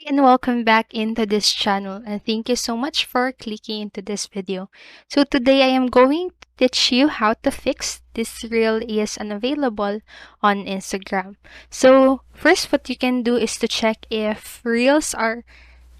And welcome back into this channel, and thank you so much for clicking into this video. So today I am going to teach you how to fix this reel is unavailable on Instagram. So first, what you can do is to check if reels are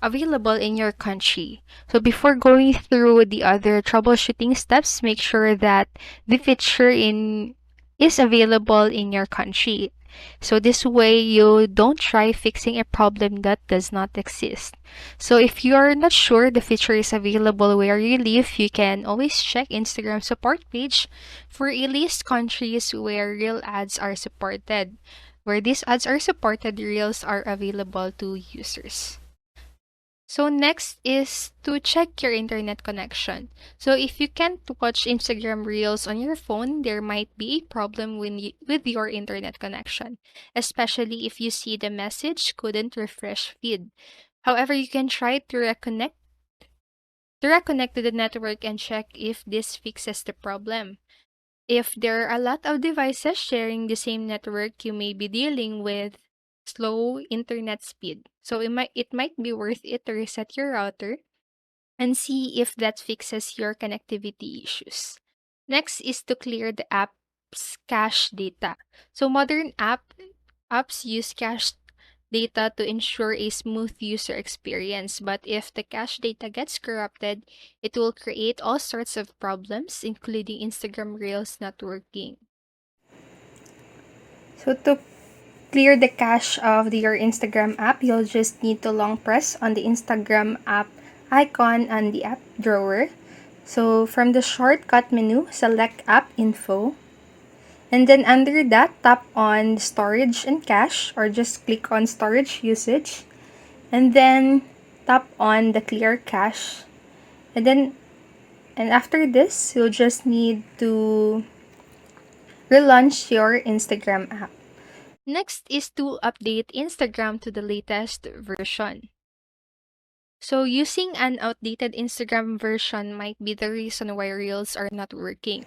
available in your country. So before going through the other troubleshooting steps, make sure that the feature in is available in your country. So this way you don't try fixing a problem that does not exist. So if you're not sure the feature is available where you live, you can always check Instagram support page for a list countries where real ads are supported. Where these ads are supported, reels are available to users. So next is to check your internet connection. So if you can't watch Instagram Reels on your phone, there might be a problem with your internet connection, especially if you see the message couldn't refresh feed. However, you can try to reconnect to the network and check if this fixes the problem. If there are a lot of devices sharing the same network, you may be dealing with slow internet speed. So it might be worth it to reset your router and see if that fixes your connectivity issues. Next is to clear the app's cache data. So modern apps use cache data to ensure a smooth user experience, but if the cache data gets corrupted, it will create all sorts of problems, including Instagram Reels not working. So to clear the cache of your Instagram app, you'll just need to long press on the Instagram app icon on the app drawer. So from the shortcut menu, select App Info. And then under that, tap on Storage and Cache, or just click on Storage Usage. And then tap on the Clear Cache. And after this, you'll just need to relaunch your Instagram app. Next is to update Instagram to the latest version. So using an outdated Instagram version might be the reason why Reels are not working.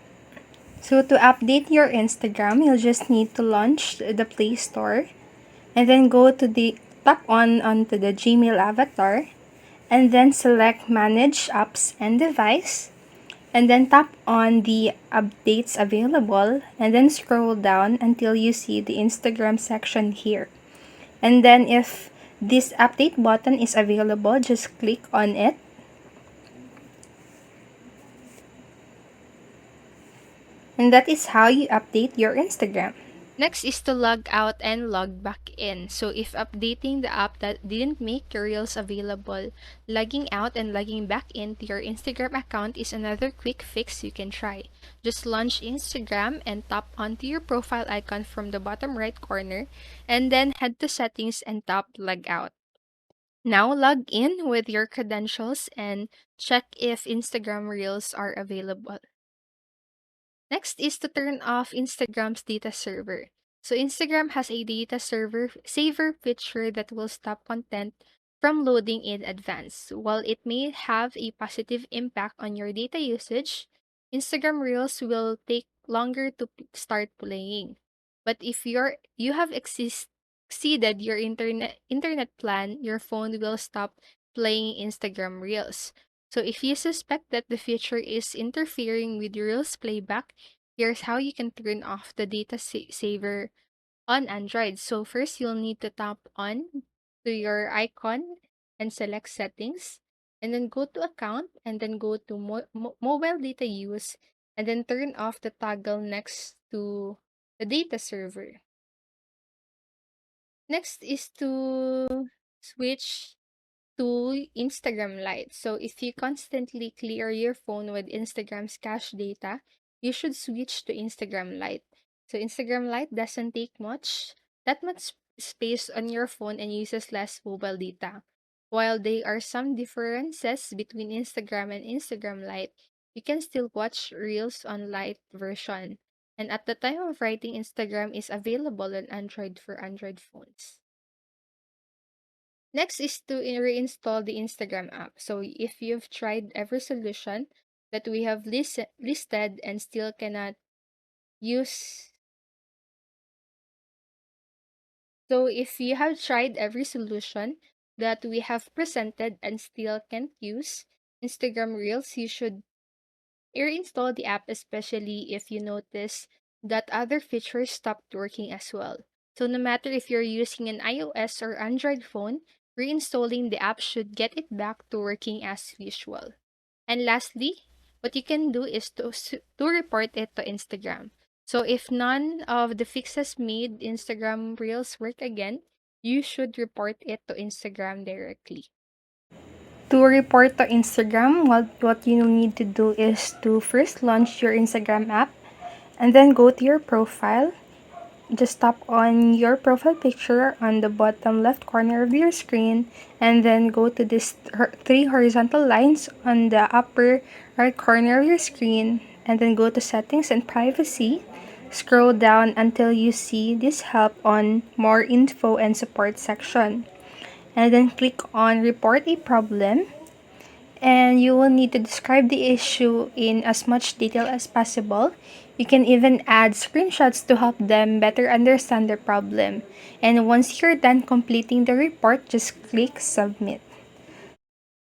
So to update your Instagram, you'll just need to launch the Play Store and then go to the tap on onto the Gmail avatar and then select Manage Apps and Device and then tap on the updates available and then scroll down until you see the Instagram section here. And then if this update button is available, just click on it. And that is how you update your Instagram. Next is to log out and log back in. So if updating the app that didn't make your Reels available, logging out and logging back into your Instagram account is another quick fix you can try. Just launch Instagram and tap onto your profile icon from the bottom right corner, and then head to settings and tap log out. Now log in with your credentials and check if Instagram Reels are available. Next is to turn off Instagram's data server. So Instagram has a data server saver feature that will stop content from loading in advance. While it may have a positive impact on your data usage, Instagram Reels will take longer to start playing. But if you have exceeded your internet plan, your phone will stop playing Instagram Reels. So if you suspect that the feature is interfering with Reels playback, here's how you can turn off the data saver on Android. So first, you'll need to tap on to your icon and select settings, and then go to account, and then go to mobile data use, and then turn off the toggle next to the data server. Next is to switch to Instagram Lite. So if you constantly clear your phone with Instagram's cache data, you should switch to Instagram Lite. So Instagram Lite doesn't take that much space on your phone and uses less mobile data. While there are some differences between Instagram and Instagram Lite, you can still watch Reels on Lite version. And at the time of writing, Instagram is available on Android for Android phones. Next is to reinstall the Instagram app. So if you've tried every solution that we have listed and still cannot use, so if you have tried every solution that we have presented and still can't use Instagram Reels, you should reinstall the app, especially if you notice that other features stopped working as well. So, no matter if you're using an iOS or Android phone, reinstalling the app should get it back to working as usual. And lastly, what you can do is to report it to Instagram. So, if none of the fixes made Instagram Reels work again, you should report it to Instagram directly. To report to Instagram, what you need to do is to first launch your Instagram app and then go to your profile. Just tap on your profile picture on the bottom left corner of your screen and then go to these three horizontal lines on the upper right corner of your screen and then go to settings and privacy. Scroll down until you see this help on more info and support section. And then click on report a problem, and you will need to describe the issue in as much detail as possible. You can even add screenshots to help them better understand their problem. And once you're done completing the report, just click submit.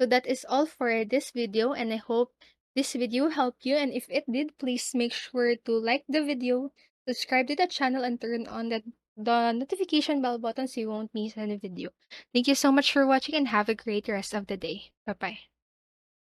So that is all for this video, and I hope this video helped you. And if it did, please make sure to like the video, subscribe to the channel, and turn on the notification bell button so you won't miss any video. Thank you so much for watching and have a great rest of the day. Bye bye.